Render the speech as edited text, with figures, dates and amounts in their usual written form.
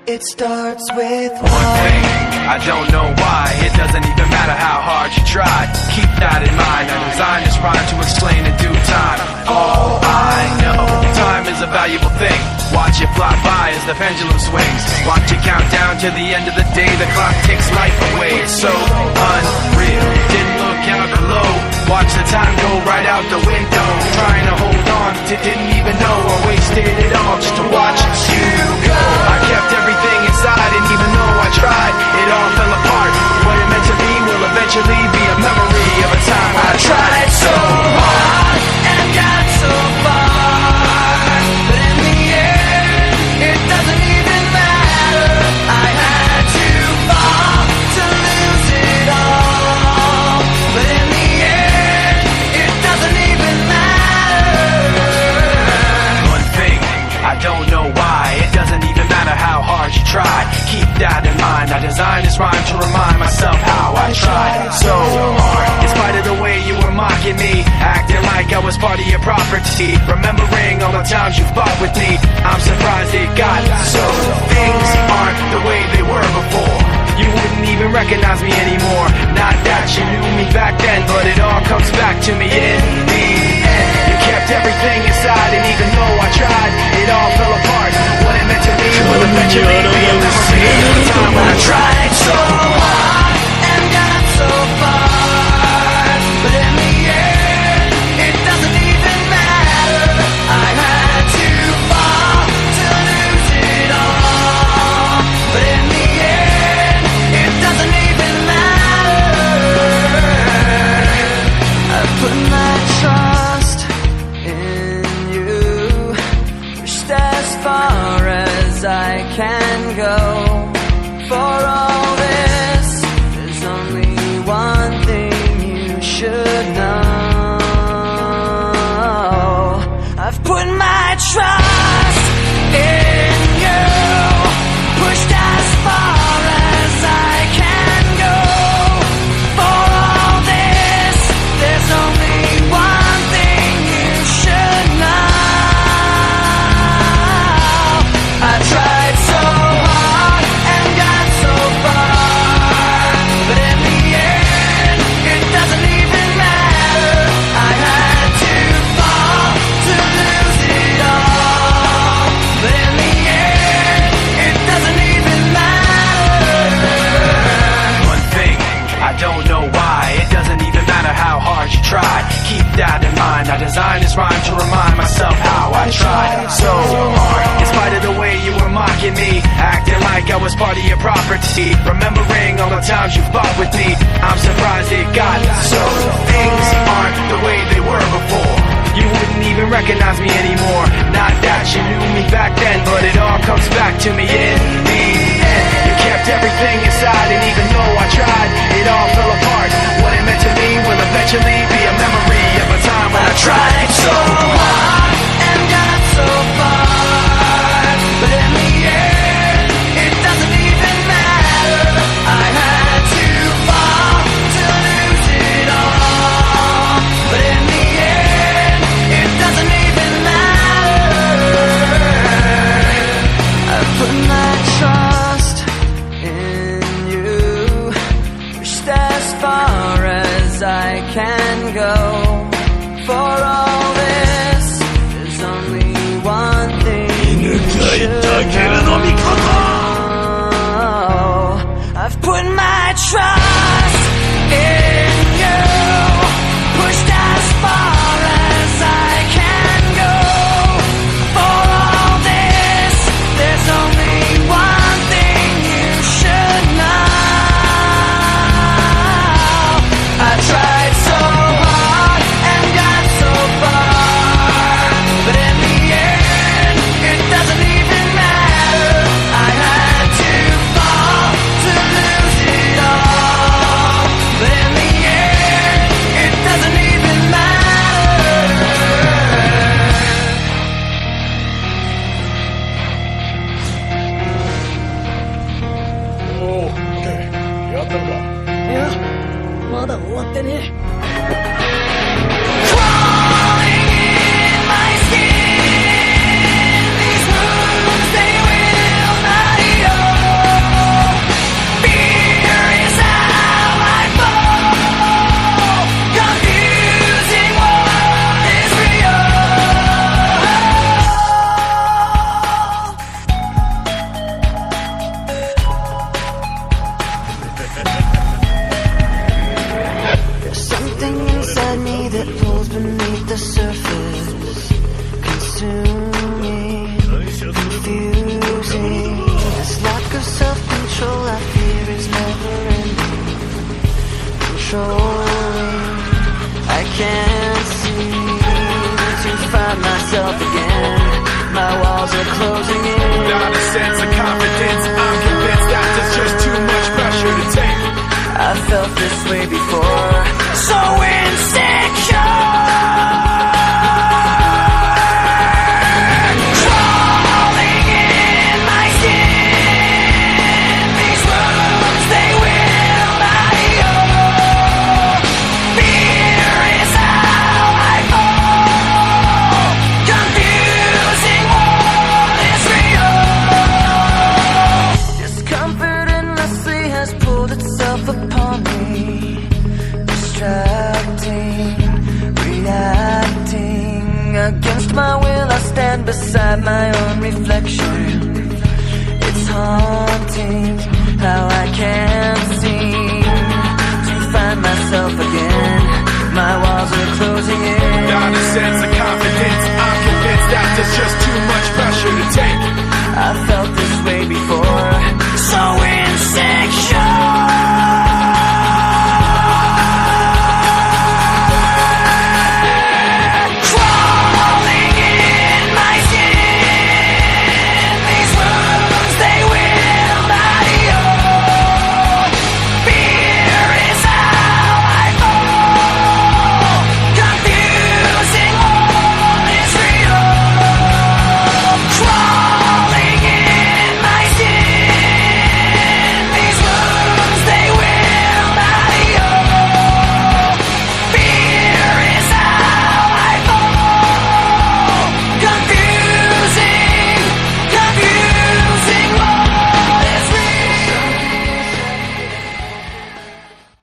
It starts with one thing, I don't know why. It doesn't even matter how hard you try. Keep that in mind. I designed this rhyme to explain in due time. All I know, time is a valuable thing. Watch it fly by as the pendulum swings. Watch it count down to the end of the day. The clock takes life away. It's so unreal. Didn't look out below. Watch the time go right out the window. Trying to hold on to didn't even know I wasted it all just to watch you go. I kept everything inside, and even though I tried, it all fell apart. What it meant to be will eventually be a memory of a time I tried so hard and got so far, but in the end, it doesn't even matter. I had to fall to lose it all, but in the end, it doesn't even matter. One thing, I don't know why. It doesn't even matter how hard you try. Keep that in mind. I designed this rhyme to remind myself how I tried so hard. In spite of the way you were mocking me, acting like I was part of your property, remembering all the times you fought with me, I'm surprised it got so. Things aren't the way they were before. You wouldn't even recognize me anymore. Not that you knew me back then, but it all comes back to me in the end. You kept everything inside, and even though I tried, it all fell apart. What it meant to me will eventually be a memory of the time when I tried so hard and got so far, but in the end, it doesn't even matter. I had to fall to lose it all, but in the end, it doesn't even matter. I put my trust in you, pushed as far as I can go. For all this, there's only one thing you should know. I've put my trust in you, pushed as far as I can go. For all this, there's only one thing you should know. I tried so hard and got so far, but in the end, it doesn't even matter. I had to fall to lose it all, but in the end, it doesn't even matter. One thing, I don't know why. It doesn't even matter how hard you try. Keep that in mind. I designed this rhyme to remind myself how I tried so hard. In spite of the way you were mocking me, acting like I was part of your property, remembering all the times you fought with me, I'm surprised it got so. Things aren't the way they were before. You wouldn't even recognize me anymore. Not that you knew me back then, but it all comes back to me in the end. You kept everything inside, and even though I tried, it all fell apart. What it meant to me will eventually be a memory of a time when I tried so hard and got so far, but in the end, it doesn't even matter. I had to fall to lose it all, but in the end, it doesn't even matter. I put my trust in you, pushed as far as I can go. For all this, there's only one thing you should know. I've put my trust in you, pushed as far as I can go. For all this, there's only one thing you should know. I tried so hard myself again. My walls are closing in. Without a sense of confidence, I'm convinced that there's just too much pressure to take. I felt this way before, so insecure. Crawling in my skin, these wounds, they will not heal. Fear is how I fall, confusing what is real. Discomfort endlessly has pulled itself upon me, distracting, reacting. Against my will I stand beside my own reflection. It's haunting how I can't seem to find myself again. My walls are closing in. Without a sense of confidence, I'm convinced that there's just too much